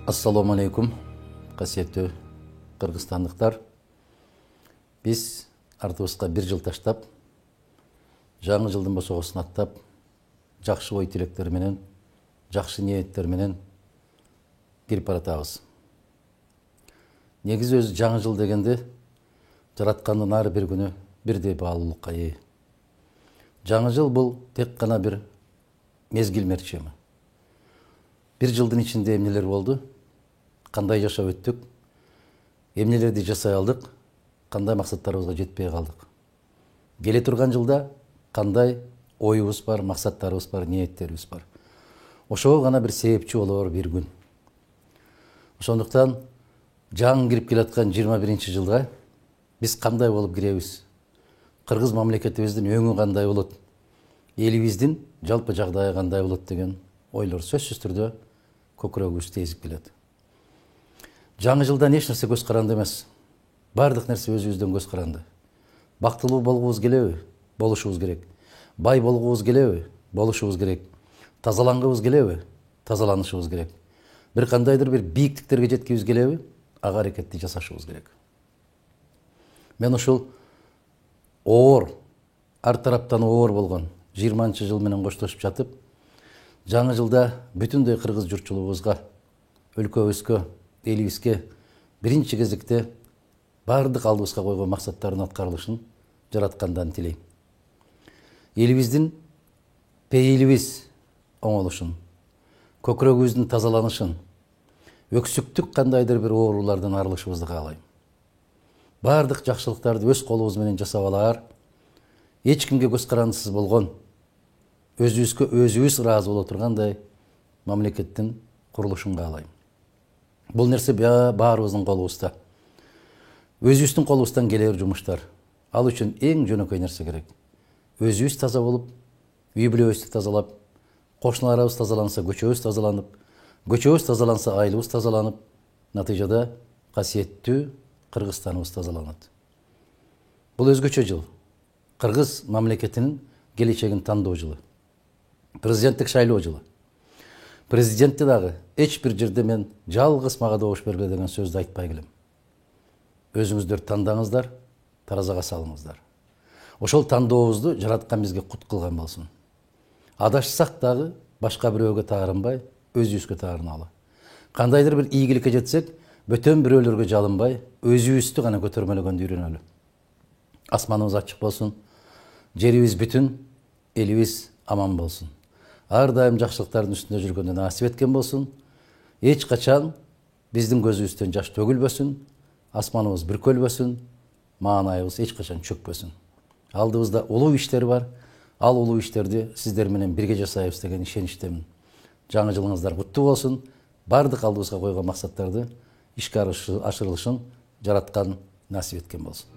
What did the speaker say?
Ассаламу алейкум, касиеттүү кыргызстандыктар. Биз артыбызга бир жыл таштап, жаңы жылдын босогосун аттап, жакшы ой тилектер менен, жакшы ниеттер менен кирип баратабыз. Негизи өзү жаңы жыл дегенде жараткандын ар бир күнү бирдей баалуулукка ээ. Жаңы жыл бул тек гана бир мезгил мерчеми. Бир жылдын ичинде эмнелер болду? Кандай жашап өттүк? Эмнелерди жасай алдык? Кандай максаттарыбызга жетпей калдык? Келе турган жылда кандай оюбуз бар, максаттарыбыз бар, ниеттерибиз бар? Ошого гана бир себепчи болор бир күн. Ошондуктан жаңы кирип келаткан 21-жылга биз кандай болуп киребиз? Кыргыз мамлекетибиздин өңү кандай болот? Элибиздин жалпы жагдайы кандай болот деген ойлор сөзсүз түрдө көкүрөгүбүз тезип келет. Жаңы жылдан эч нерсе көз каранды эмес. Бардык нерсе өзүбүздөн көз каранды. Бактылуу болгубуз келеби? Болушубуз керек. Бай болгубуз келеби? Болушубуз керек. Тазалангыбыз келеби? Тазаланышыбыз керек. Бир кандайдыр бир бийиктиктерге жеткибиз келеби? Ага аракетти жасашыбыз керек. Мен ушул оор, ар тараптан оор болгон 20-жыл менен коштошуп жатып, жаңы жылда бүтүндөй кыргыз журтчулугубузга, өлкөбүзгө, элибизге биринчи кезекте бардык алдыбызга койгон максаттардын аткарылышын жараткандан тилейм. Элибиздин пейилибиз оңолушун, көкүрөгүбүздүн тазаланышын, өксүктүк кандайдыр бир оорулардан арылышыбызды каалайм. Бардык жакшылыктарды өз колубуз менен жасап алаар, эч кимге көз карандысыз болгон, өзүбүзгө өзүбүз ыраазы боло тургандай мамлекеттин курулушун каалайм. Бул нерсе баарыбыздын колубузда. Өзүбүздүн колубуздан келе бир жумуштар. Ал үчүн эң жөнөкөй нерсе керек. Өзүбүз таза болуп, үй бүлөбүздү тазалап, кошуналарыбыз тазаланса, көчөбүз тазаланып, көчөбүз тазаланса, айылыбыз тазаланып, натыйжада касиеттүү Кыргызстаныбыз тазаланат. Бул өзгөчө жыл. Кыргыз мамлекетинин келечегин тандоо жылы. Президенттик шайлоо жылы. Президентти дагы эч бир жерде мен жалгыз мага добуш бергиле деген сөздү айтпай келем. Өзүңүздөр тандаңыздар, таразага салыңыздар. Ошол тандообузду жараткан бизге кут кылган болсун. Адашсак дагы башка бирөөгө таарынбай, өзүбүзгө таарыналы. Кандайдыр бир ийгиликке жетсек, бөтөн бирөөлөргө жалынбай, өзүбүздү гана көтөрмөлөгөндү үйрөнөлү. Асманыбыз ачык болсун, жерибиз бүтүн, элибиз аман болсун. Ар дайым жакшылыктардын үстүндө жүргөндө насип эткен болсун. Эч качан биздин көзүбүздөн жаш төгүлбөсүн, асманыбыз бүркөлбөсүн, маанайыбыз эч качан чөкпөсүн. Алдыбызда улуу иштер бар. Ал улуу иштерди сиздер менен бирге жасайбыз деген ишеничтемин. Жаңы жылыңыздар куттуу болсун. Бардык алдыбызга койгон максаттарды ишке ашырылышын жараткан насип эткен болсун.